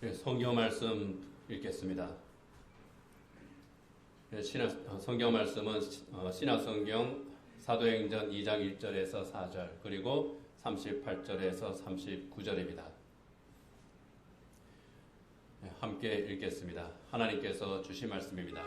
네, 성경 말씀 읽겠습니다. 네, 성경 말씀은 신약성경 사도행전 2장 1절에서 4절 그리고 38절에서 39절입니다. 네, 함께 읽겠습니다. 하나님께서 주신 말씀입니다.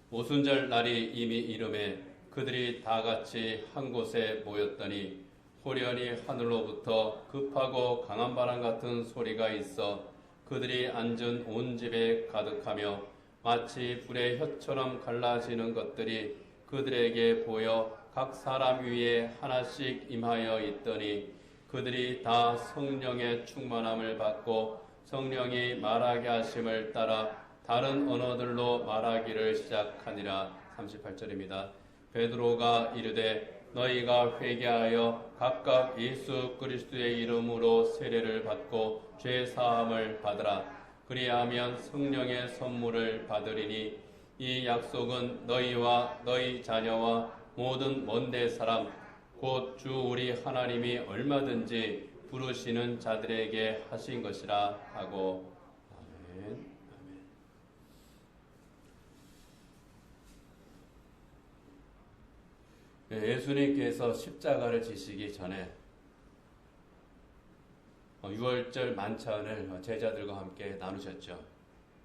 오순절 날이 이미 이름에 그들이 다 같이 한 곳에 모였더니 호련히 하늘로부터 급하고 강한 바람 같은 소리가 있어 그들이 앉은 온 집에 가득하며 마치 불의 혀처럼 갈라지는 것들이 그들에게 보여 각 사람 위에 하나씩 임하여 있더니 그들이 다 성령의 충만함을 받고 성령이 말하게 하심을 따라 다른 언어들로 말하기를 시작하니라. 38절입니다. 베드로가 이르되 너희가 회개하여 각각 예수 그리스도의 이름으로 세례를 받고 죄 사함을 받으라. 그리하면 성령의 선물을 받으리니 이 약속은 너희와 너희 자녀와 모든 먼데 사람 곧 주 우리 하나님이 얼마든지 부르시는 자들에게 하신 것이라 하고. 아멘. 예수님께서 십자가를 지시기 전에 유월절 만찬을 제자들과 함께 나누셨죠.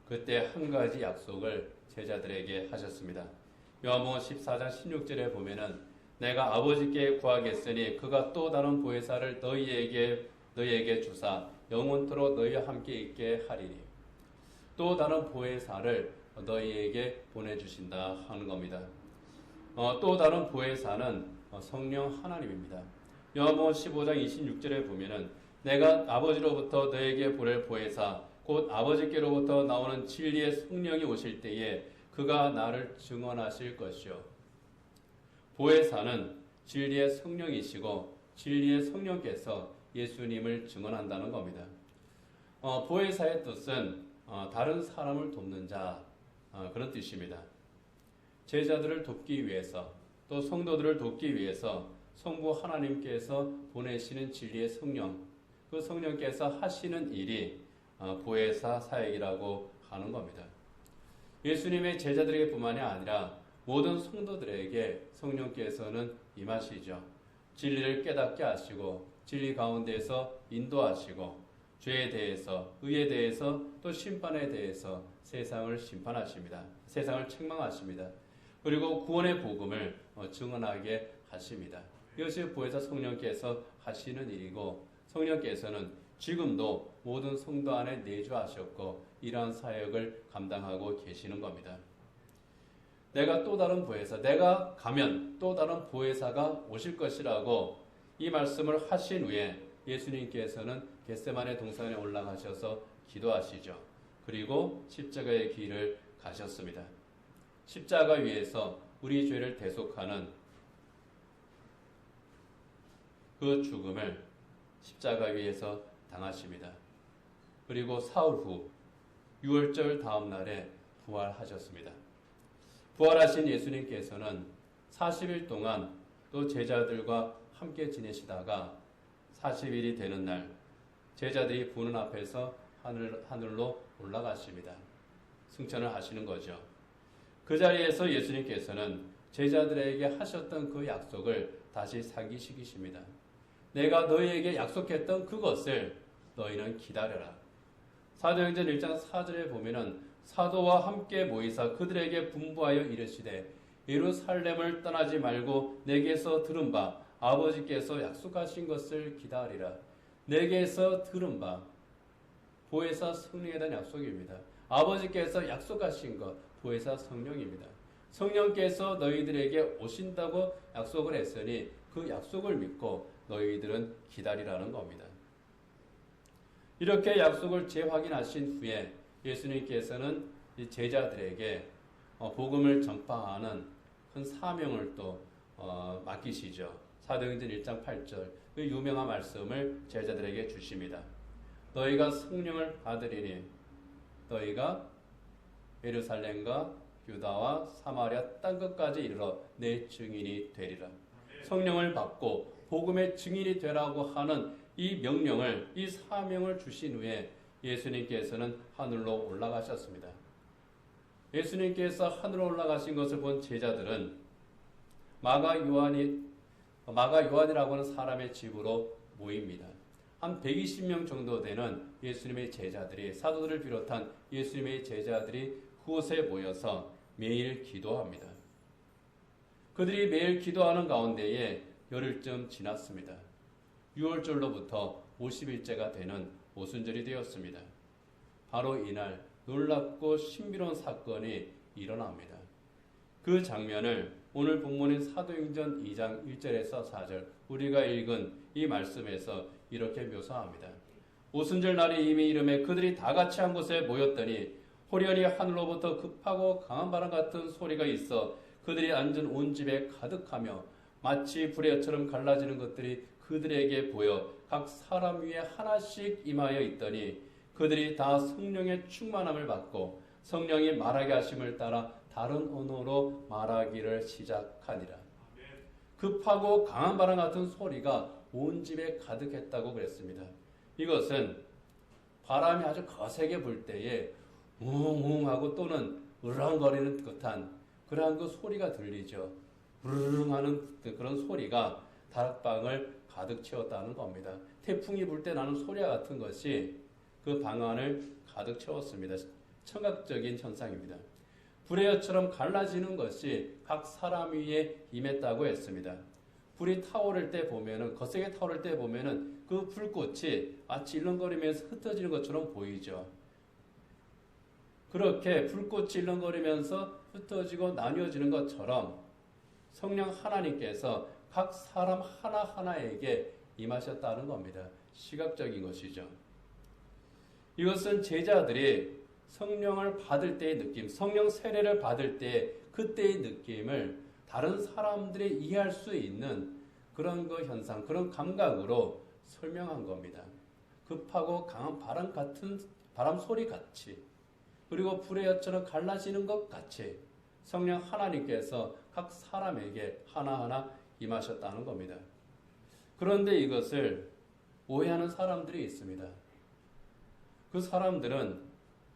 그때 한 가지 약속을 제자들에게 하셨습니다. 요한복음 14장 16절에 보면은 내가 아버지께 구하겠으니 그가 또 다른 보혜사를 너희에게 주사 영원토록 너희와 함께 있게 하리니. 또 다른 보혜사를 너희에게 보내주신다 하는 겁니다. 또 다른 보혜사는 성령 하나님입니다. 요한복음 15장 26절에 보면은 내가 아버지로부터 너에게 보낼 보혜사 곧 아버지께로부터 나오는 진리의 성령이 오실 때에 그가 나를 증언하실 것이요. 보혜사는 진리의 성령이시고 진리의 성령께서 예수님을 증언한다는 겁니다. 보혜사의 뜻은 다른 사람을 돕는 자 그런 뜻입니다. 제자들을 돕기 위해서 또 성도들을 돕기 위해서 성부 하나님께서 보내시는 진리의 성령, 그 성령께서 하시는 일이 보혜사 사역이라고 하는 겁니다. 예수님의 제자들에게 뿐만이 아니라 모든 성도들에게 성령께서는 임하시죠. 진리를 깨닫게 하시고 진리 가운데서 인도하시고 죄에 대해서, 의에 대해서 또 심판에 대해서 세상을 심판하십니다. 세상을 책망하십니다. 그리고 구원의 복음을 증언하게 하십니다. 이것이 보혜사 성령께서 하시는 일이고 성령께서는 지금도 모든 성도 안에 내주하셨고 이러한 사역을 감당하고 계시는 겁니다. 내가 또 다른 보혜사, 내가 가면 또 다른 보혜사가 오실 것이라고 이 말씀을 하신 후에 예수님께서는 겟세마네 동산에 올라가셔서 기도하시죠. 그리고 십자가의 길을 가셨습니다. 십자가 위에서 우리 죄를 대속하는 그 죽음을 십자가 위에서 당하십니다. 그리고 사흘 후 6월절 다음 날에 부활하셨습니다. 부활하신 예수님께서는 40일 동안 또 제자들과 함께 지내시다가 40일이 되는 날 제자들이 보는 앞에서 하늘로 올라가십니다. 승천을 하시는 거죠. 그 자리에서 예수님께서는 제자들에게 하셨던 그 약속을 다시 상기시키십니다. 내가 너희에게 약속했던 그것을 너희는 기다려라. 사도행전 1장 4절에 보면은 사도와 함께 모이사 그들에게 분부하여 이르시되 예루살렘을 떠나지 말고 내게서 들은 바 아버지께서 약속하신 것을 기다리라. 내게서 들은 바 보혜사 성령에 대한 약속입니다. 아버지께서 약속하신 것 보혜사 성령입니다. 성령께서 너희들에게 오신다고 약속을 했으니 그 약속을 믿고 너희들은 기다리라는 겁니다. 이렇게 약속을 재확인하신 후에 예수님께서는 제자들에게 복음을 전파하는 큰 사명을 또 맡기시죠. 사도행전 1장 8절 그 유명한 말씀을 제자들에게 주십니다. 너희가 성령을 받으리니 너희가 예루살렘과 유다와 사마리아 땅끝까지 이르러 내 증인이 되리라. 성령을 받고 복음의 증인이 되라고 하는 이 명령을, 이 사명을 주신 후에 예수님께서는 하늘로 올라가셨습니다. 예수님께서 하늘로 올라가신 것을 본 제자들은 마가 요한이라고 하는 사람의 집으로 모입니다. 한 120명 정도 되는 예수님의 제자들이, 사도들을 비롯한 예수님의 제자들이 그곳에 모여서 매일 기도합니다. 그들이 매일 기도하는 가운데에 열흘쯤 지났습니다. 6월절로부터 50일째가 되는 오순절이 되었습니다. 바로 이날 놀랍고 신비로운 사건이 일어납니다. 그 장면을 오늘 본문인 사도행전 2장 1절에서 4절 우리가 읽은 이 말씀에서 이렇게 묘사합니다. 오순절 날이 이미 이름에 그들이 다 같이 한 곳에 모였더니 호련히 하늘로부터 급하고 강한 바람 같은 소리가 있어 그들이 앉은 온 집에 가득하며 마치 불의 엿처럼 갈라지는 것들이 그들에게 보여 각 사람 위에 하나씩 임하여 있더니 그들이 다 성령의 충만함을 받고 성령이 말하게 하심을 따라 다른 언어로 말하기를 시작하니라. 급하고 강한 바람 같은 소리가 온 집에 가득했다고 그랬습니다. 이것은 바람이 아주 거세게 불 때에 웅웅 하고 또는 으르렁거리는 듯한 그러한 그 소리가 들리죠. 으르릉 하는 그런 소리가 다락방을 가득 채웠다는 겁니다. 태풍이 불 때 나는 소리와 같은 것이 그 방 안을 가득 채웠습니다. 청각적인 현상입니다. 불의 엿처럼 갈라지는 것이 각 사람 위에 임했다고 했습니다. 불이 타오를 때 보면은, 거세게 타오를 때 보면은 그 불꽃이 마치 일렁거리면서 흩어지는 것처럼 보이죠. 그렇게 불꽃이 일렁거리면서 흩어지고 나뉘어지는 것처럼 성령 하나님께서 각 사람 하나하나에게 임하셨다는 겁니다. 시각적인 것이죠. 이것은 제자들이 성령을 받을 때의 느낌, 성령 세례를 받을 때 그때의 느낌을 다른 사람들이 이해할 수 있는 그런 그 현상, 그런 감각으로 설명한 겁니다. 급하고 강한 바람 소리 같이, 그리고 불의 엿처럼 갈라지는 것 같이 성령 하나님께서 각 사람에게 하나하나 임하셨다는 겁니다. 그런데 이것을 오해하는 사람들이 있습니다. 그 사람들은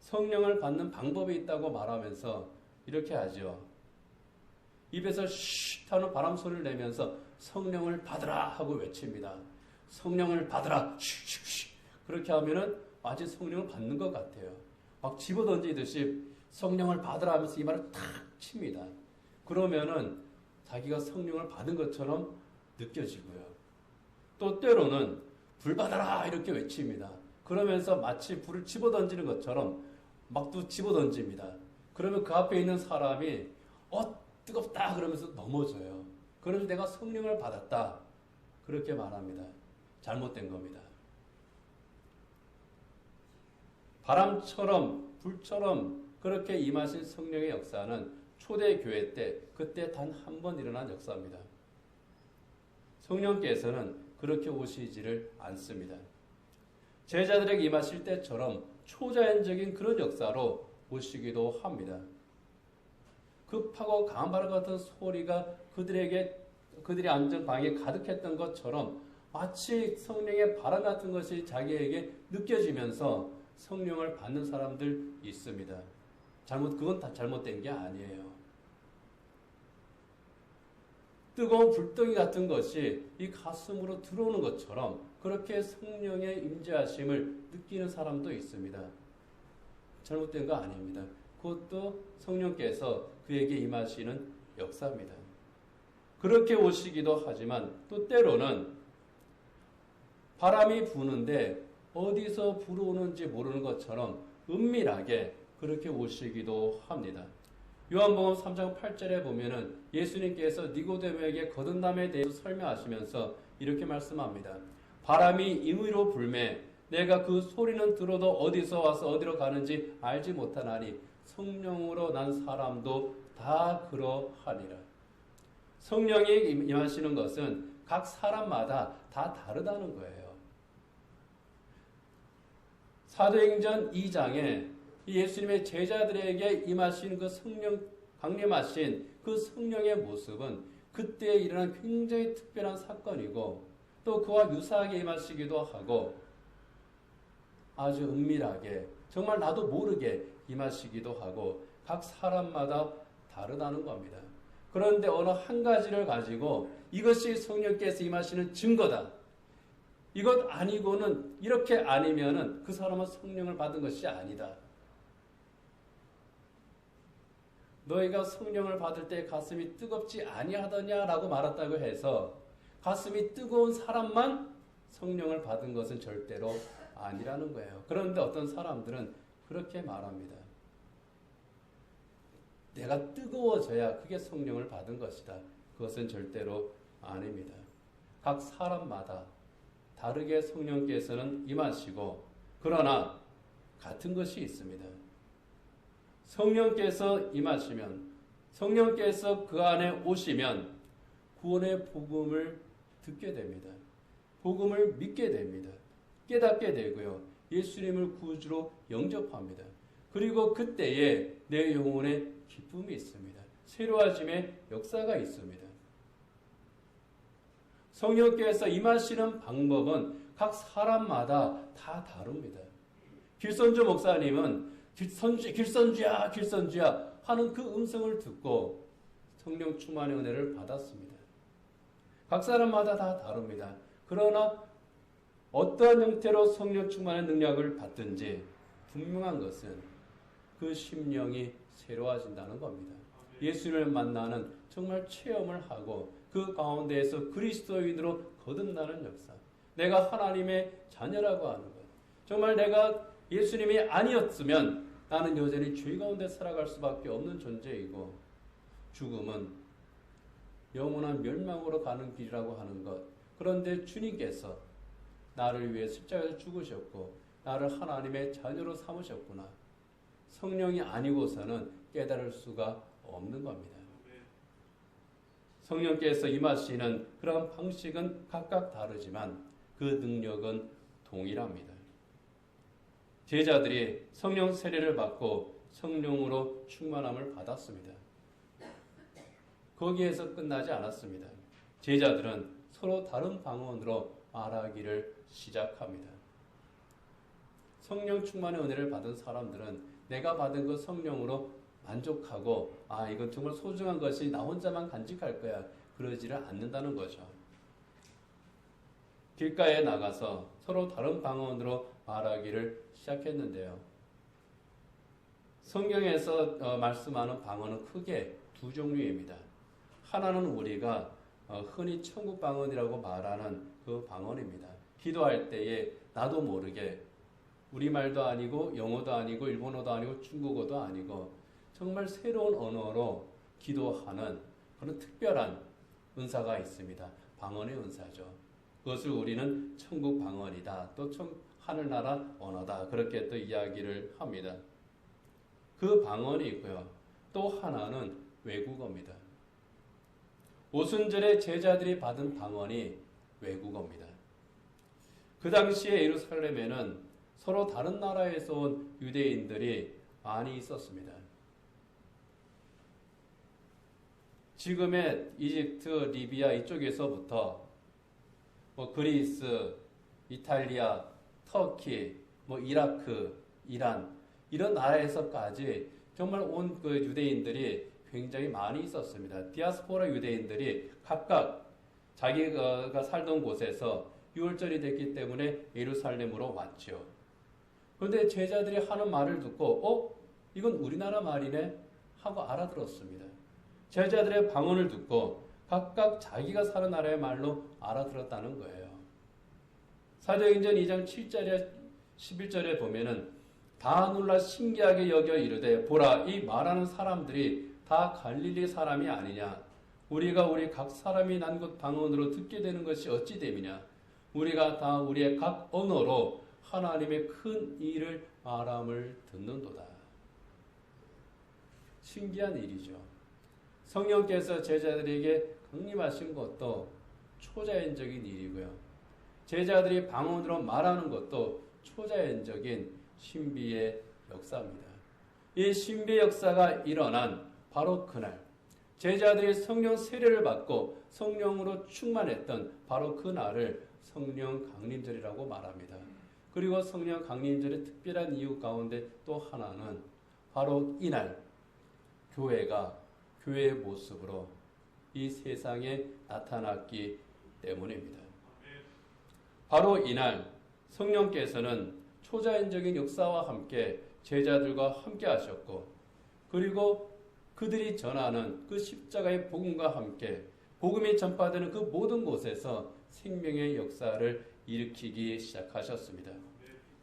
성령을 받는 방법이 있다고 말하면서 이렇게 하죠. 입에서 쉿 하는 바람 소리를 내면서 성령을 받으라 하고 외칩니다. 성령을 받으라 쉿 그렇게 하면은 마치 성령을 받는 것 같아요. 막 집어던지듯이 성령을 받으라 하면서 이 말을 탁 칩니다. 그러면은 자기가 성령을 받은 것처럼 느껴지고요. 또 때로는 불 받아라 이렇게 외칩니다. 그러면서 마치 불을 집어던지는 것처럼 막 또 집어던집니다. 그러면 그 앞에 있는 사람이 뜨겁다 그러면서 넘어져요. 그래서 내가 성령을 받았다 그렇게 말합니다. 잘못된 겁니다. 바람처럼 불처럼 그렇게 임하신 성령의 역사는 초대교회 때 그때 단 한 번 일어난 역사입니다. 성령께서는 그렇게 오시지를 않습니다. 제자들에게 임하실 때처럼 초자연적인 그런 역사로 오시기도 합니다. 급하고 강한 바람 같은 소리가 그들이 앉은 방에 가득했던 것처럼 마치 성령의 바람 같은 것이 자기에게 느껴지면서 성령을 받는 사람들 있습니다. 그건 다 잘못된 게 아니에요. 뜨거운 불덩이 같은 것이 이 가슴으로 들어오는 것처럼 그렇게 성령의 임재하심을 느끼는 사람도 있습니다. 잘못된 거 아닙니다. 그것도 성령께서 그에게 임하시는 역사입니다. 그렇게 오시기도 하지만 또 때로는 바람이 부는데 어디서 불어오는지 모르는 것처럼 은밀하게 그렇게 오시기도 합니다. 요한복음 3장 8절에 보면은 예수님께서 니고데모에게 거듭남에 대해서 설명하시면서 이렇게 말씀합니다. 바람이 임의로 불매 내가 그 소리는 들어도 어디서 와서 어디로 가는지 알지 못하나니 성령으로 난 사람도 다 그러하리라. 성령이 임하시는 것은 각 사람마다 다 다르다는 거예요. 사도행전 2장에 예수님의 제자들에게 임하신 그 성령, 강림하신 그 성령의 모습은 그때에 일어난 굉장히 특별한 사건이고 또 그와 유사하게 임하시기도 하고 아주 은밀하게 정말 나도 모르게 임하시기도 하고 각 사람마다 다르다는 겁니다. 그런데 어느 한 가지를 가지고 이것이 성령께서 임하시는 증거다. 이것 아니고는 이렇게 아니면은 그 사람은 성령을 받은 것이 아니다. 너희가 성령을 받을 때 가슴이 뜨겁지 아니하더냐라고 말했다고 해서 가슴이 뜨거운 사람만 성령을 받은 것은 절대로 아니라는 거예요. 그런데 어떤 사람들은 그렇게 말합니다. 내가 뜨거워져야 그게 성령을 받은 것이다. 그것은 절대로 아닙니다. 각 사람마다 다르게 성령께서는 임하시고 그러나 같은 것이 있습니다. 성령께서 임하시면 성령께서 그 안에 오시면 구원의 복음을 듣게 됩니다. 복음을 믿게 됩니다. 깨닫게 되고요. 예수님을 구주로 영접합니다. 그리고 그때에 내 영혼에 기쁨이 있습니다. 새로워짐의 역사가 있습니다. 성령께서 임하시는 방법은 각 사람마다 다 다릅니다. 길선주 목사님은 길선주야 하는 그 음성을 듣고 성령 충만의 은혜를 받았습니다. 각 사람마다 다 다릅니다. 그러나 어떠한 형태로 성령 충만의 능력을 받든지 분명한 것은 그 심령이 새로워진다는 겁니다. 예수를 만나는 정말 체험을 하고 그 가운데에서 그리스도인으로 거듭나는 역사. 내가 하나님의 자녀라고 하는 것. 정말 내가 예수님이 아니었으면 나는 여전히 죄 가운데 살아갈 수밖에 없는 존재이고 죽음은 영원한 멸망으로 가는 길이라고 하는 것. 그런데 주님께서 나를 위해 십자가에서 죽으셨고 나를 하나님의 자녀로 삼으셨구나. 성령이 아니고서는 깨달을 수가 없는 겁니다. 성령께서 임하시는 그런 방식은 각각 다르지만 그 능력은 동일합니다. 제자들이 성령 세례를 받고 성령으로 충만함을 받았습니다. 거기에서 끝나지 않았습니다. 제자들은 서로 다른 방언으로 말하기를 시작합니다. 성령 충만의 은혜를 받은 사람들은 내가 받은 그 성령으로 만족하고 이건 정말 소중한 것이 나 혼자만 간직할 거야. 그러지를 않는다는 거죠. 길가에 나가서 서로 다른 방언으로 말하기를 시작했는데요. 성경에서 말씀하는 방언은 크게 두 종류입니다. 하나는 우리가 흔히 천국 방언이라고 말하는 그 방언입니다. 기도할 때에 나도 모르게 우리말도 아니고 영어도 아니고 일본어도 아니고 중국어도 아니고 정말 새로운 언어로 기도하는 그런 특별한 은사가 있습니다. 방언의 은사죠. 그것을 우리는 천국 방언이다. 또 하늘나라 언어다. 그렇게 또 이야기를 합니다. 그 방언이 있고요. 또 하나는 외국어입니다. 오순절에 제자들이 받은 방언이 외국어입니다. 그 당시에 예루살렘에는 서로 다른 나라에서 온 유대인들이 많이 있었습니다. 지금의 이집트, 리비아 이쪽에서부터 그리스, 이탈리아, 터키, 이라크, 이란 이런 나라에서까지 정말 온 그 유대인들이 굉장히 많이 있었습니다. 디아스포라 유대인들이 각각 자기가 살던 곳에서 유월절이 됐기 때문에 예루살렘으로 왔죠. 그런데 제자들이 하는 말을 듣고 이건 우리나라 말이네 하고 알아들었습니다. 제자들의 방언을 듣고 각각 자기가 사는 나라의 말로 알아들었다는 거예요. 사도행전 2장 7절에 11절에 보면은 다 놀라 신기하게 여겨 이르되 보라 이 말하는 사람들이 다 갈릴리 사람이 아니냐. 우리가 우리 각 사람이 난 곳 방언으로 듣게 되는 것이 어찌 됨이냐. 우리가 다 우리의 각 언어로 하나님의 큰 일을 말함을 듣는도다. 신기한 일이죠. 성령께서 제자들에게 강림하신 것도 초자연적인 일이고요. 제자들이 방언으로 말하는 것도 초자연적인 신비의 역사입니다. 이 신비의 역사가 일어난 바로 그날 제자들이 성령 세례를 받고 성령으로 충만했던 바로 그날을 성령 강림절이라고 말합니다. 그리고 성령 강림절의 특별한 이유 가운데 또 하나는 바로 이날 교회가 교회의 모습으로 이 세상에 나타났기 때문입니다. 바로 이날 성령께서는 초자연적인 역사와 함께 제자들과 함께 하셨고, 그리고 그들이 전하는 그 십자가의 복음과 함께 복음이 전파되는 그 모든 곳에서 생명의 역사를 일으키기 시작하셨습니다.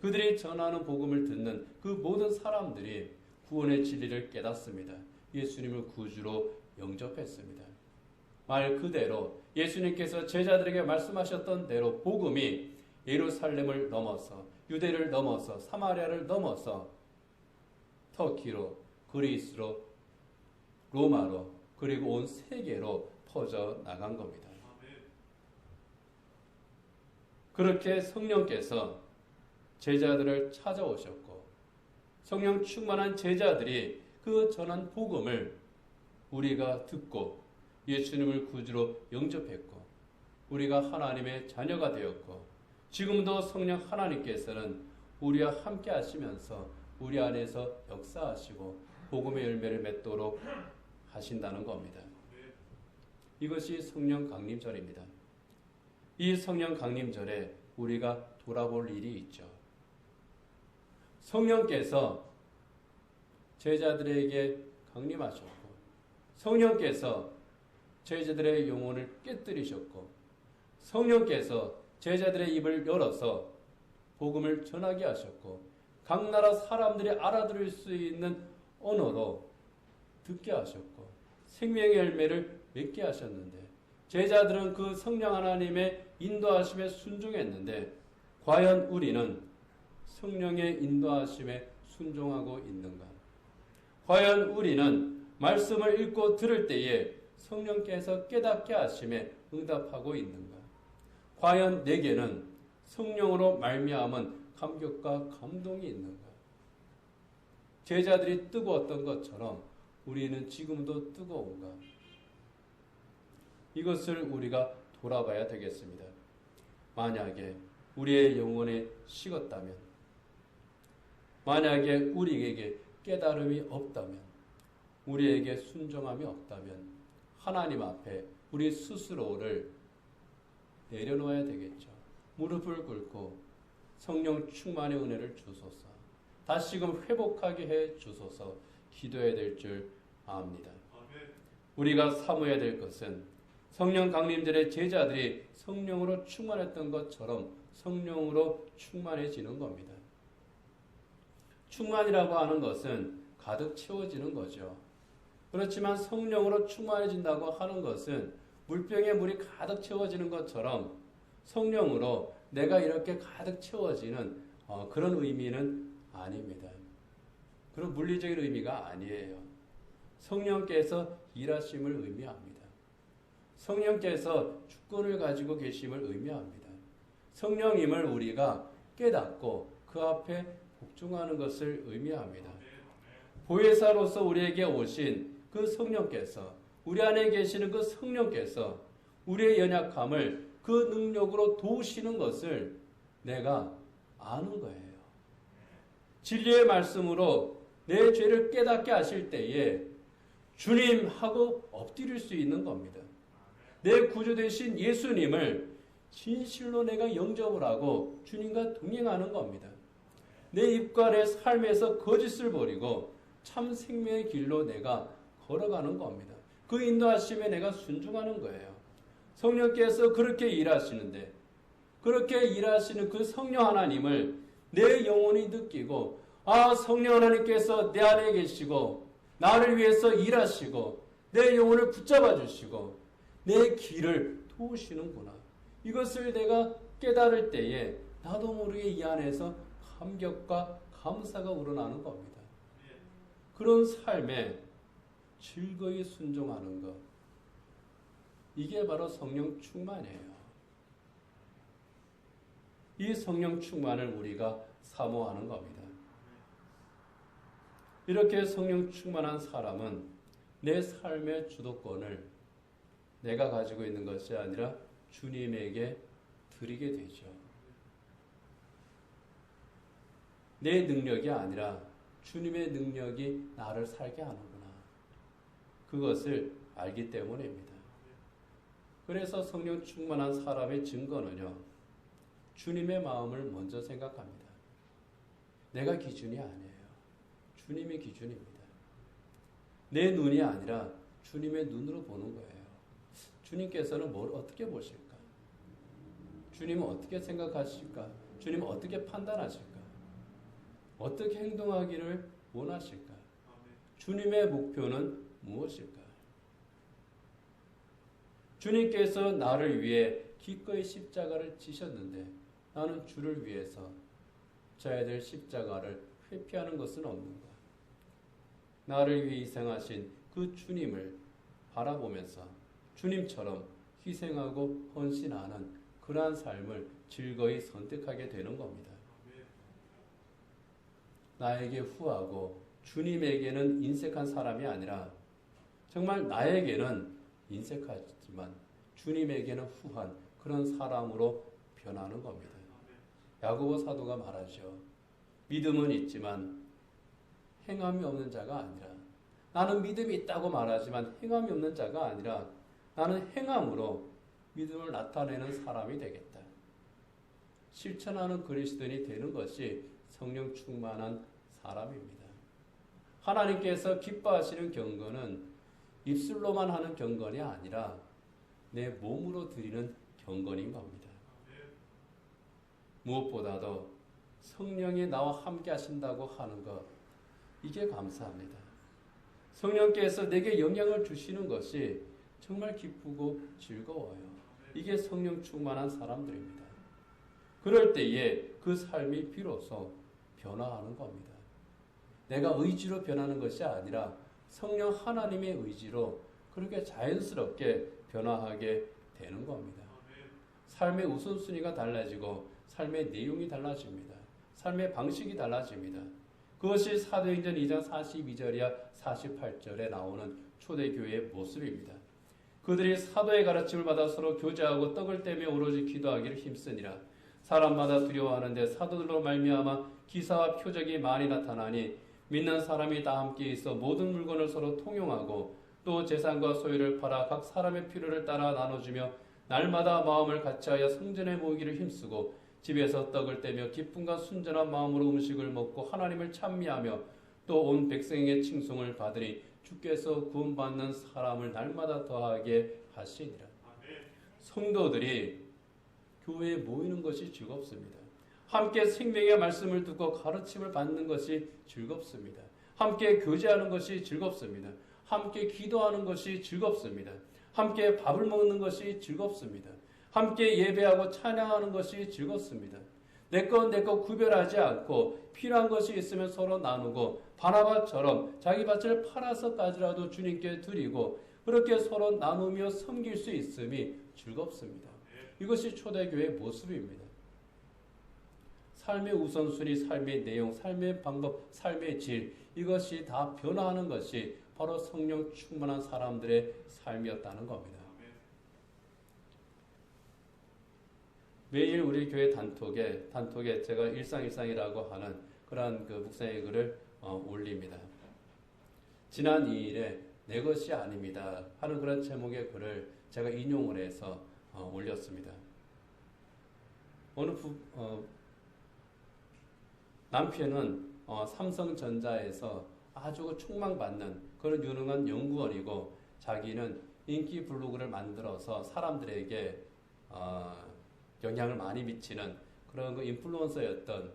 그들이 전하는 복음을 듣는 그 모든 사람들이 구원의 진리를 깨닫습니다. 예수님을 구주로 영접했습니다. 말 그대로 예수님께서 제자들에게 말씀하셨던 대로 복음이 예루살렘을 넘어서 유대를 넘어서 사마리아를 넘어서 터키로 그리스로 로마로 그리고 온 세계로 퍼져 나간 겁니다. 그렇게 성령께서 제자들을 찾아오셨고 성령 충만한 제자들이 그 전한 복음을 우리가 듣고 예수님을 구주로 영접했고 우리가 하나님의 자녀가 되었고 지금도 성령 하나님께서는 우리와 함께 하시면서 우리 안에서 역사하시고 복음의 열매를 맺도록 하신다는 겁니다. 이것이 성령 강림절입니다. 이 성령 강림절에 우리가 돌아볼 일이 있죠. 성령께서 제자들에게 강림하셨고 성령께서 제자들의 영혼을 깨뜨리셨고 성령께서 제자들의 입을 열어서 복음을 전하게 하셨고 각 나라 사람들이 알아들을 수 있는 언어로 듣게 하셨고 생명의 열매를 맺게 하셨는데 제자들은 그 성령 하나님의 인도하심에 순종했는데 과연 우리는 성령의 인도하심에 순종하고 있는가? 과연 우리는 말씀을 읽고 들을 때에 성령께서 깨닫게 하심에 응답하고 있는가? 과연 내게는 성령으로 말미암은 감격과 감동이 있는가? 제자들이 뜨거웠던 것처럼 우리는 지금도 뜨거운가? 이것을 우리가 돌아봐야 되겠습니다. 만약에 우리의 영혼이 식었다면, 만약에 우리에게 깨달음이 없다면, 우리에게 순종함이 없다면 하나님 앞에 우리 스스로를 내려놓아야 되겠죠. 무릎을 꿇고 성령 충만의 은혜를 주소서, 다시금 회복하게 해 주소서 기도해야 될 줄 압니다. 우리가 사모해야 될 것은 성령 강림절의 제자들이 성령으로 충만했던 것처럼 성령으로 충만해지는 겁니다. 충만이라고 하는 것은 가득 채워지는 거죠. 그렇지만 성령으로 충만해진다고 하는 것은 물병에 물이 가득 채워지는 것처럼 성령으로 내가 이렇게 가득 채워지는 그런 의미는 아닙니다. 그런 물리적인 의미가 아니에요. 성령께서 일하심을 의미합니다. 성령께서 주권을 가지고 계심을 의미합니다. 성령임을 우리가 깨닫고 그 앞에 복종하는 것을 의미합니다. 보혜사로서 우리에게 오신 그 성령께서, 우리 안에 계시는 그 성령께서 우리의 연약함을 그 능력으로 도우시는 것을 내가 아는 거예요. 진리의 말씀으로 내 죄를 깨닫게 하실 때에 주님 하고 엎드릴 수 있는 겁니다. 내 구주 되신 예수님을 진실로 내가 영접을 하고 주님과 동행하는 겁니다. 내 입과 내 삶에서 거짓을 버리고 참 생명의 길로 내가 걸어가는 겁니다. 그 인도하심에 내가 순종하는 거예요. 성령께서 그렇게 일하시는데 그렇게 일하시는 그 성령 하나님을 내 영혼이 느끼고 성령 하나님께서 내 안에 계시고 나를 위해서 일하시고 내 영혼을 붙잡아 주시고 내 길을 도우시는구나. 이것을 내가 깨달을 때에 나도 모르게 이 안에서 감격과 감사가 우러나는 겁니다. 그런 삶에 즐거이 순종하는 것, 이게 바로 성령 충만이에요. 이 성령 충만을 우리가 사모하는 겁니다. 이렇게 성령 충만한 사람은 내 삶의 주도권을 내가 가지고 있는 것이 아니라 주님에게 드리게 되죠. 내 능력이 아니라 주님의 능력이 나를 살게 하는구나. 그것을 알기 때문입니다. 그래서 성령 충만한 사람의 증거는요, 주님의 마음을 먼저 생각합니다. 내가 기준이 아니에요. 주님이 기준입니다. 내 눈이 아니라 주님의 눈으로 보는 거예요. 주님께서는 뭘 어떻게 보실까? 주님은 어떻게 생각하실까? 주님은 어떻게 판단하실까? 어떻게 행동하기를 원하실까? 주님의 목표는 무엇일까? 주님께서 나를 위해 기꺼이 십자가를 지셨는데 나는 주를 위해서 져야 될 십자가를 회피하는 것은 없는가? 나를 위해 희생하신 그 주님을 바라보면서 주님처럼 희생하고 헌신하는 그러한 삶을 즐거이 선택하게 되는 겁니다. 나에게 후하고 주님에게는 인색한 사람이 아니라 정말 나에게는 인색하지만 주님에게는 후한 그런 사람으로 변하는 겁니다. 야고보 사도가 말하죠. 믿음은 있지만 행함이 없는 자가 아니라, 나는 믿음이 있다고 말하지만 행함이 없는 자가 아니라 나는 행함으로 믿음을 나타내는 사람이 되겠다. 실천하는 그리스도인이 되는 것이 성령 충만한 사람입니다. 하나님께서 기뻐하시는 경건은 입술로만 하는 경건이 아니라 내 몸으로 드리는 경건인 겁니다. 무엇보다도 성령이 나와 함께 하신다고 하는 것, 이게 감사합니다. 성령께서 내게 영향을 주시는 것이 정말 기쁘고 즐거워요. 이게 성령 충만한 사람들입니다. 그럴 때에 그 삶이 비로소 변화하는 겁니다. 내가 의지로 변하는 것이 아니라 성령 하나님의 의지로 그렇게 자연스럽게 변화하게 되는 겁니다. 삶의 우선순위가 달라지고 삶의 내용이 달라집니다. 삶의 방식이 달라집니다. 그것이 사도행전 2장 42절이야 48절에 나오는 초대교회의 모습입니다. 그들이 사도의 가르침을 받아 서로 교제하고 떡을 떼며 오로지 기도하기를 힘쓰니라. 사람마다 두려워하는데 사도들로 말미암아 기사와 표적이 많이 나타나니 믿는 사람이 다 함께 있어 모든 물건을 서로 통용하고 또 재산과 소유를 팔아 각 사람의 필요를 따라 나눠주며 날마다 마음을 같이하여 성전에 모이기를 힘쓰고 집에서 떡을 떼며 기쁨과 순전한 마음으로 음식을 먹고 하나님을 찬미하며 또 온 백성에게 칭송을 받으니 주께서 구원받는 사람을 날마다 더하게 하시니라. 성도들이 교회에 모이는 것이 즐겁습니다. 함께 생명의 말씀을 듣고 가르침을 받는 것이 즐겁습니다. 함께 교제하는 것이 즐겁습니다. 함께 기도하는 것이 즐겁습니다. 함께 밥을 먹는 것이 즐겁습니다. 함께 예배하고 찬양하는 것이 즐겁습니다. 내 것 구별하지 않고 필요한 것이 있으면 서로 나누고 바나바처럼 자기 밭을 팔아서까지라도 주님께 드리고 그렇게 서로 나누며 섬길 수 있음이 즐겁습니다. 이것이 초대교회의 모습입니다. 삶의 우선순위, 삶의 내용, 삶의 방법, 삶의 질, 이것이 다 변화하는 것이 바로 성령 충만한 사람들의 삶이었다는 겁니다. 매일 우리 교회 단톡에 제가 일상이라고 하는 그러한 그 묵상의 글을 올립니다. 지난 2일에 내 것이 아닙니다 하는 그런 제목의 글을 제가 인용을 해서 올렸습니다. 남편은 삼성전자에서 아주 촉망받는 그런 유능한 연구원이고 자기는 인기 블로그를 만들어서 사람들에게 영향을 많이 미치는 그런 그 인플루언서였던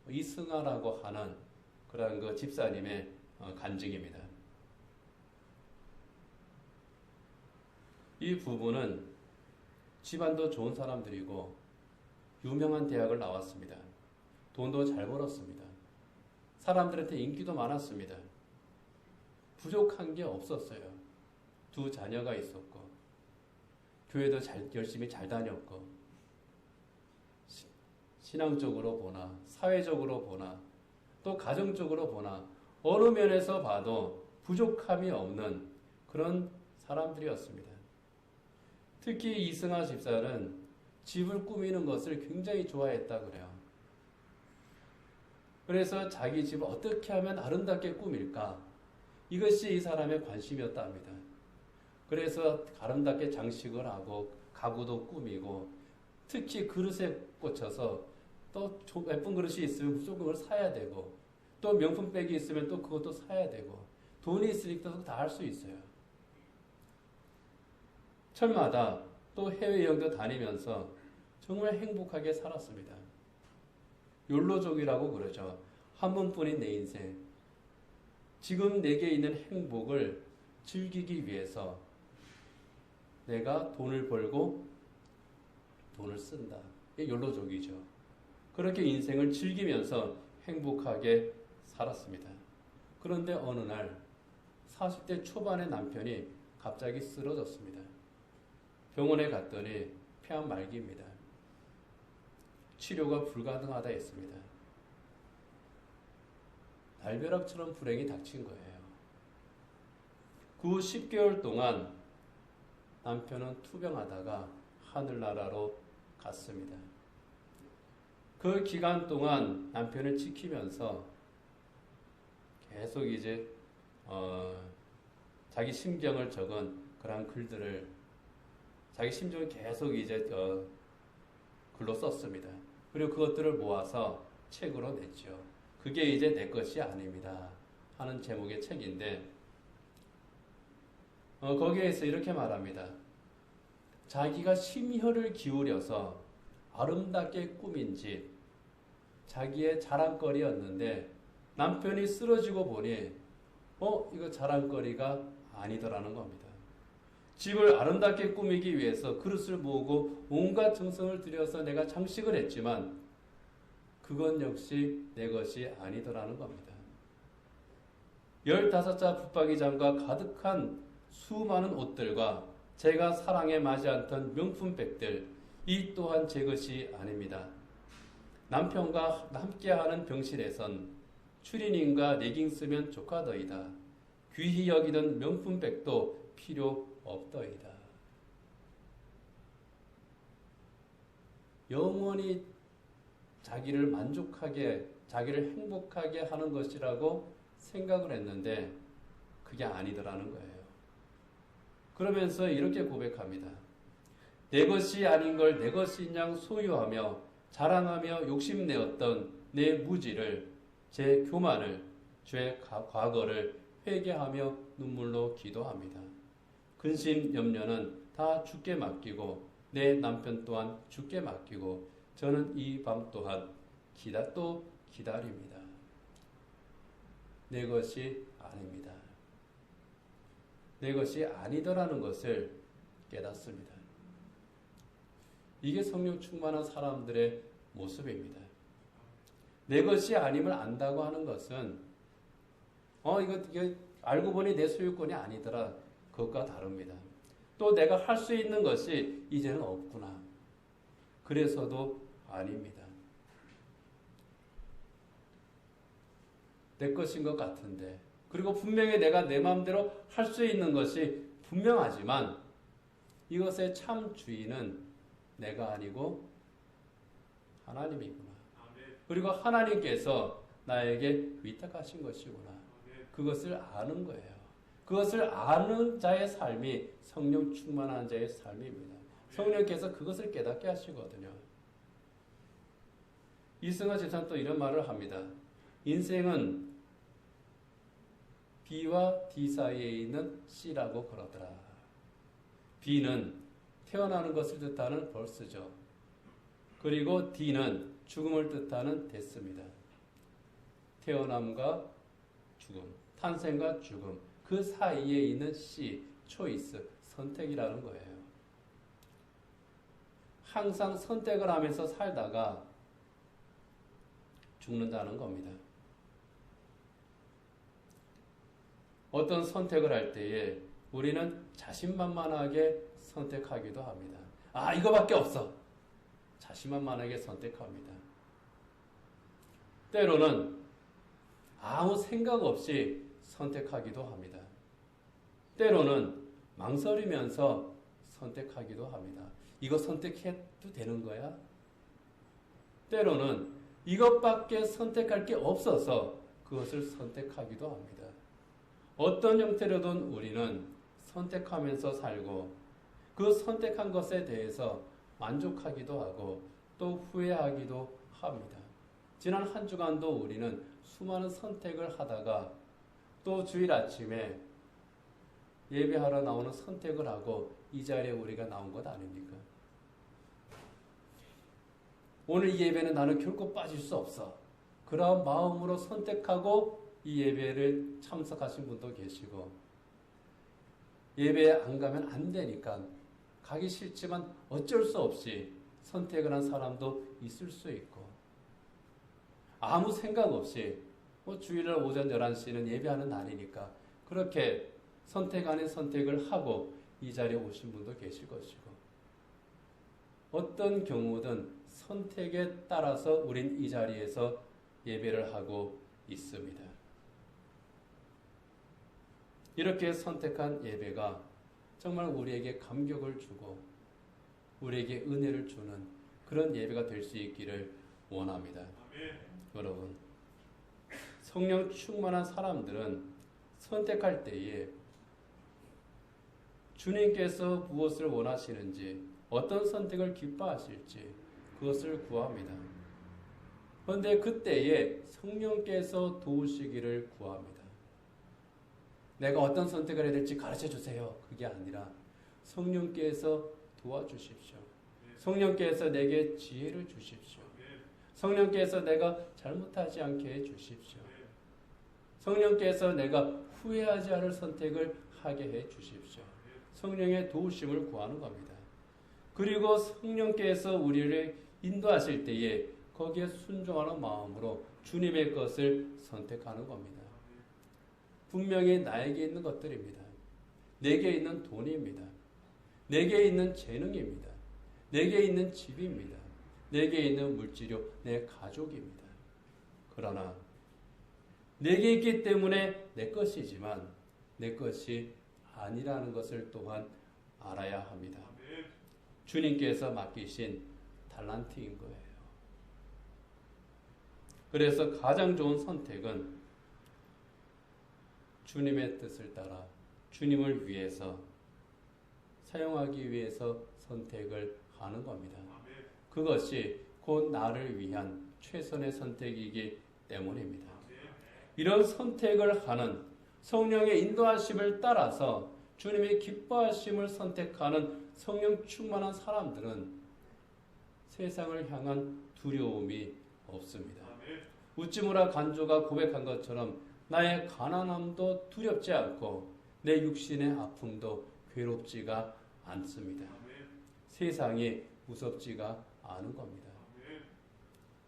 이승아라고 하는 그런 그 집사님의 간증입니다. 이 부부는 집안도 좋은 사람들이고 유명한 대학을 나왔습니다. 돈도 잘 벌었습니다. 사람들한테 인기도 많았습니다. 부족한 게 없었어요. 2 자녀가 있었고 교회도 열심히 잘 다녔고 신앙적으로 보나 사회적으로 보나 또 가정적으로 보나 어느 면에서 봐도 부족함이 없는 그런 사람들이었습니다. 특히 이승아 집사는 집을 꾸미는 것을 굉장히 좋아했다 그래요. 그래서 자기 집을 어떻게 하면 아름답게 꾸밀까? 이것이 이 사람의 관심이었다 합니다. 그래서 아름답게 장식을 하고 가구도 꾸미고 특히 그릇에 꽂혀서 또 예쁜 그릇이 있으면 무조건 그걸 사야 되고 또 명품백이 있으면 또 그것도 사야 되고 돈이 있으니까 다 할 수 있어요. 철마다 또 해외여행도 다니면서 정말 행복하게 살았습니다. 욜로족이라고 그러죠. 한 번뿐인 내 인생. 지금 내게 있는 행복을 즐기기 위해서 내가 돈을 벌고 돈을 쓴다. 이게 욜로족이죠. 그렇게 인생을 즐기면서 행복하게 살았습니다. 그런데 어느 날 40대 초반의 남편이 갑자기 쓰러졌습니다. 병원에 갔더니 폐암 말기입니다. 치료가 불가능하다 했습니다. 날벼락처럼 불행이 닥친 거예요. 그 후 10개월 동안 남편은 투병하다가 하늘나라로 갔습니다. 그 기간 동안 남편을 지키면서 계속 이제 자기 심경을 적은 그러한 글들을 자기 심정을 계속 이제 글로 썼습니다. 그리고 그것들을 모아서 책으로 냈죠. 그게 이제 내 것이 아닙니다 하는 제목의 책인데 거기에서 이렇게 말합니다. 자기가 심혈을 기울여서 아름답게 꾸민 집, 자기의 자랑거리였는데 남편이 쓰러지고 보니 이거 자랑거리가 아니더라는 겁니다. 집을 아름답게 꾸미기 위해서 그릇을 모으고 온갖 정성을 들여서 내가 장식을 했지만 그건 역시 내 것이 아니더라는 겁니다. 15자 붙박이장과 가득한 수많은 옷들과 제가 사랑에 맞지 않던 명품백들, 이 또한 제 것이 아닙니다. 남편과 함께하는 병실에선 추리닝과 레깅스면 조카더이다. 귀히 여기던 명품백도 필요 없더이다. 영원히 자기를 만족하게, 자기를 행복하게 하는 것이라고 생각을 했는데 그게 아니더라는 거예요. 그러면서 이렇게 고백합니다. 내 것이 아닌 걸 내 것인 양 소유하며 자랑하며 욕심내었던 내 무지를, 제 교만을, 죄 과거를 회개하며 눈물로 기도합니다. 근심 염려는 다 주께 맡기고 내 남편 또한 주께 맡기고 저는 이 밤 또한 또 기다립니다. 내 것이 아닙니다. 내 것이 아니더라는 것을 깨닫습니다. 이게 성령 충만한 사람들의 모습입니다. 내 것이 아님을 안다고 하는 것은 이거 알고 보니 내 소유권이 아니더라. 그것과 다릅니다. 또 내가 할 수 있는 것이 이제는 없구나. 그래서도 아닙니다. 내 것인 것 같은데 그리고 분명히 내가 내 마음대로 할 수 있는 것이 분명하지만 이것의 참 주인은 내가 아니고 하나님이구나. 그리고 하나님께서 나에게 위탁하신 것이구나. 그것을 아는 거예요. 그것을 아는 자의 삶이 성령 충만한 자의 삶입니다. 성령께서 그것을 깨닫게 하시거든요. 이승화 집사는 또 이런 말을 합니다. 인생은 B와 D 사이에 있는 C라고 그러더라. B는 태어나는 것을 뜻하는 벌스죠. 그리고 D는 죽음을 뜻하는 데스입니다. 태어남과 죽음, 탄생과 죽음, 그 사이에 있는 C, 초이스, 선택이라는 거예요. 항상 선택을 하면서 살다가 죽는다는 겁니다. 어떤 선택을 할 때에 우리는 자신만만하게 선택하기도 합니다. 이거밖에 없어. 자신만만하게 선택합니다. 때로는 아무 생각 없이 선택하기도 합니다. 때로는 망설이면서 선택하기도 합니다. 이거 선택해도 되는 거야? 때로는 이것밖에 선택할 게 없어서 그것을 선택하기도 합니다. 어떤 형태로든 우리는 선택하면서 살고 그 선택한 것에 대해서 만족하기도 하고 또 후회하기도 합니다. 지난 한 주간도 우리는 수많은 선택을 하다가 또 주일 아침에 예배하러 나오는 선택을 하고 이 자리에 우리가 나온 것 아닙니까? 오늘 이 예배는 나는 결코 빠질 수 없어. 그러한 마음으로 선택하고 이 예배를 참석하신 분도 계시고, 예배에 안 가면 안 되니까 가기 싫지만 어쩔 수 없이 선택을 한 사람도 있을 수 있고, 아무 생각 없이 주일날 오전 11시는 예배하는 날이니까 그렇게 선택 아닌 선택을 하고 이 자리에 오신 분도 계실 것이고, 어떤 경우든 선택에 따라서 우린 이 자리에서 예배를 하고 있습니다. 이렇게 선택한 예배가 정말 우리에게 감격을 주고 우리에게 은혜를 주는 그런 예배가 될 수 있기를 원합니다. 여러분, 성령 충만한 사람들은 선택할 때에 주님께서 무엇을 원하시는지, 어떤 선택을 기뻐하실지 그것을 구합니다. 그런데 그때에 성령께서 도우시기를 구합니다. 내가 어떤 선택을 해야 될지 가르쳐 주세요. 그게 아니라 성령께서 도와주십시오. 성령께서 내게 지혜를 주십시오. 성령께서 내가 잘못하지 않게 해주십시오. 성령께서 내가 후회하지 않을 선택을 하게 해주십시오. 성령의 도우심을 구하는 겁니다. 그리고 성령께서 우리를 인도하실 때에 거기에 순종하는 마음으로 주님의 것을 선택하는 겁니다. 분명히 나에게 있는 것들입니다. 내게 있는 돈입니다. 내게 있는 재능입니다. 내게 있는 집입니다. 내게 있는 물질료, 내 가족입니다. 그러나 내게 있기 때문에 내 것이지만 내 것이 아니라는 것을 또한 알아야 합니다. 주님께서 맡기신 달란트인 거예요. 그래서 가장 좋은 선택은 주님의 뜻을 따라 주님을 위해서 사용하기 위해서 선택을 하는 겁니다. 그것이 곧 나를 위한 최선의 선택이기 때문입니다. 이런 선택을 하는 성령의 인도하심을 따라서 주님의 기뻐하심을 선택하는 성령 충만한 사람들은 세상을 향한 두려움이 없습니다. 우찌무라 간조가 고백한 것처럼 나의 가난함도 두렵지 않고 내 육신의 아픔도 괴롭지가 않습니다. 세상이 무섭지가 않은 겁니다.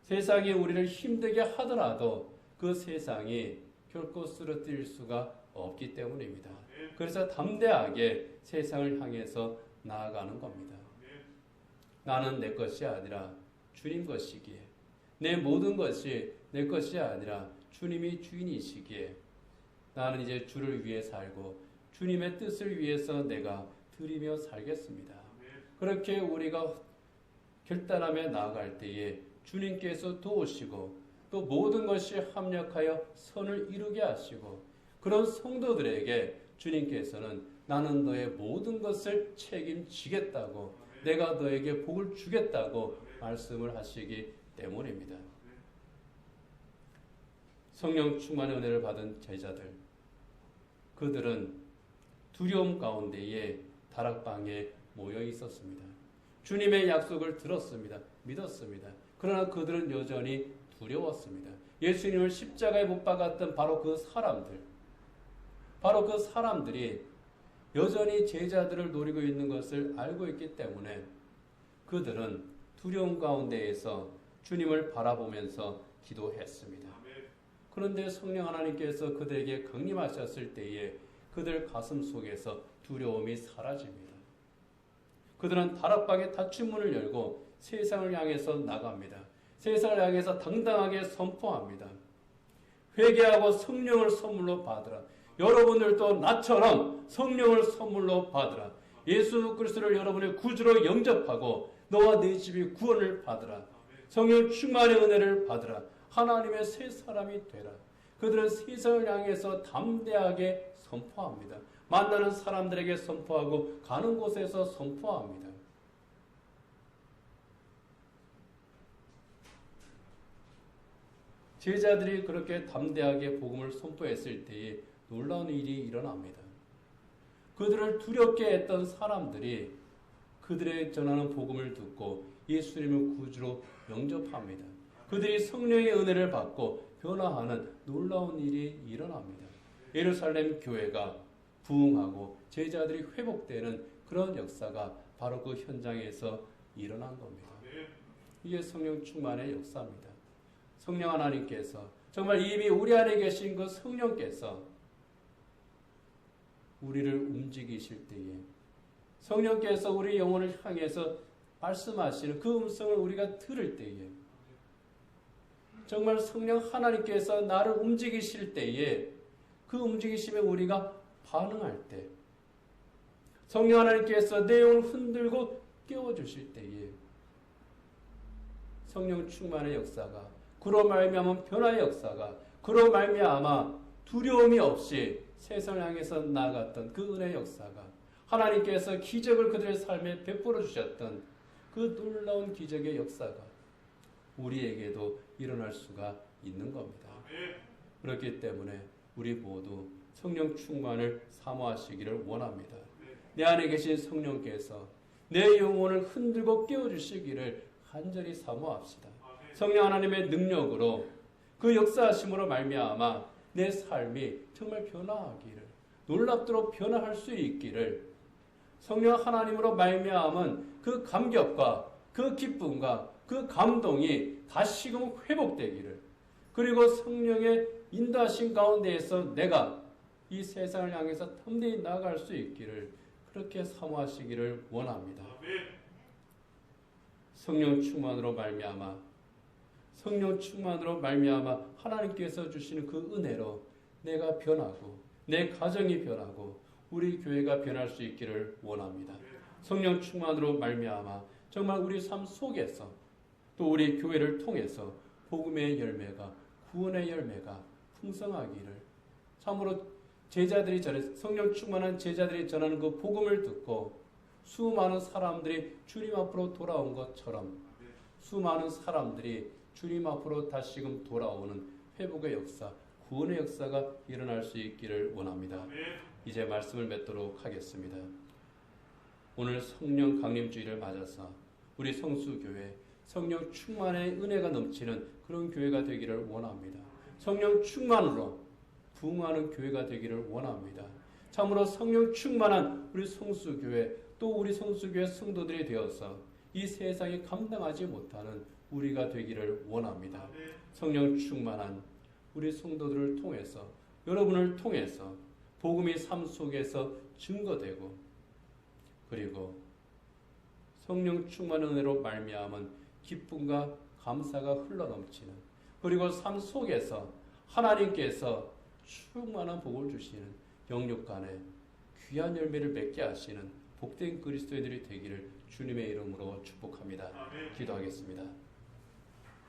세상이 우리를 힘들게 하더라도 그 세상이 결코 쓰러뜨릴 수가 없기 때문입니다. 그래서 담대하게 세상을 향해서 나아가는 겁니다. 나는 내 것이 아니라 주님 것이기에, 내 모든 것이 내 것이 아니라 주님이 주인이시기에 나는 이제 주를 위해 살고 주님의 뜻을 위해서 내가 드리며 살겠습니다. 그렇게 우리가 결단하며 나아갈 때에 주님께서 도우시고 또 모든 것이 합력하여 선을 이루게 하시고, 그런 성도들에게 주님께서는 나는 너의 모든 것을 책임지겠다고, 내가 너에게 복을 주겠다고 말씀을 하시기 때문입니다. 성령 충만의 은혜를 받은 제자들, 그들은 두려움 가운데에 다락방에 모여 있었습니다. 주님의 약속을 들었습니다. 믿었습니다. 그러나 그들은 여전히 두려웠습니다. 예수님을 십자가에 못 박았던 바로 그 사람들이 여전히 제자들을 노리고 있는 것을 알고 있기 때문에 그들은 두려움 가운데에서 주님을 바라보면서 기도했습니다. 그런데 성령 하나님께서 그들에게 강림하셨을 때에 그들 가슴 속에서 두려움이 사라집니다. 그들은 다락방의 닫힌 문을 열고 세상을 향해서 나갑니다. 세상을 향해서 당당하게 선포합니다. 회개하고 성령을 선물로 받으라. 여러분들도 나처럼 성령을 선물로 받으라. 예수 그리스도를 여러분의 구주로 영접하고 너와 네 집이 구원을 받으라. 성령 충만의 은혜를 받으라. 하나님의 새 사람이 되라. 그들은 세상을 향해서 담대하게 선포합니다. 만나는 사람들에게 선포하고 가는 곳에서 선포합니다. 제자들이 그렇게 담대하게 복음을 선포했을 때에 놀라운 일이 일어납니다. 그들을 두렵게 했던 사람들이 그들의 전하는 복음을 듣고 예수님을 구주로 영접합니다. 그들이 성령의 은혜를 받고 변화하는 놀라운 일이 일어납니다. 예루살렘 교회가 부흥하고 제자들이 회복되는 그런 역사가 바로 그 현장에서 일어난 겁니다. 이게 성령 충만의 역사입니다. 성령 하나님께서 정말 이미 우리 안에 계신 그 성령께서 우리를 움직이실 때에 성령께서 우리 영혼을 향해서 말씀하시는 그 음성을 우리가 들을 때에 정말 성령 하나님께서 나를 움직이실 때에 그 움직이심에 우리가 반응할 때 성령 하나님께서 내 영혼을 흔들고 깨워주실 때에 성령 충만의 역사가 그로 말미암은 변화의 역사가 그로 말미암아 두려움이 없이 세상을 향해서 나아갔던 그 은혜의 역사가 하나님께서 기적을 그들의 삶에 베풀어 주셨던 그 놀라운 기적의 역사가 우리에게도 일어날 수가 있는 겁니다. 그렇기 때문에 우리 모두 성령 충만을 사모하시기를 원합니다. 내 안에 계신 성령께서 내 영혼을 흔들고 깨워주시기를 간절히 사모합시다. 성령 하나님의 능력으로 그 역사하심으로 말미암아 내 삶이 정말 변화하기를 놀랍도록 변화할 수 있기를 성령 하나님으로 말미암은 그 감격과 그 기쁨과 그 감동이 다시금 회복되기를 그리고 성령의 인도하신 가운데에서 내가 이 세상을 향해서 담대히 나아갈 수 있기를 그렇게 사모하시기를 원합니다. 성령 충만으로 말미암아 하나님께서 주시는 그 은혜로 내가 변하고 내 가정이 변하고 우리 교회가 변할 수 있기를 원합니다. 성령 충만으로 말미암아 정말 우리 삶 속에서 또 우리 교회를 통해서 복음의 열매가 구원의 열매가 풍성하기를 참으로 성령 충만한 제자들이 전하는 그 복음을 듣고 수많은 사람들이 주님 앞으로 돌아온 것처럼 수많은 사람들이 주님 앞으로 다시금 돌아오는 회복의 역사, 구원의 역사가 일어날 수 있기를 원합니다. 이제 말씀을 맺도록 하겠습니다. 오늘 성령 강림주일을 맞아서 우리 성수교회 성령 충만의 은혜가 넘치는 그런 교회가 되기를 원합니다. 성령 충만으로 부흥하는 교회가 되기를 원합니다. 참으로 성령 충만한 우리 성수교회 또 우리 성수교회 성도들이 되어서 이 세상이 감당하지 못하는 우리가 되기를 원합니다. 성령 충만한 우리 성도들을 통해서 여러분을 통해서 복음의 삶 속에서 증거되고 그리고 성령 충만한 은혜로 말미암은 기쁨과 감사가 흘러넘치는 그리고 삶 속에서 하나님께서 충만한 복을 주시는 영육간에 귀한 열매를 맺게 하시는 복된 그리스도인들이 되기를 주님의 이름으로 축복합니다. 기도하겠습니다.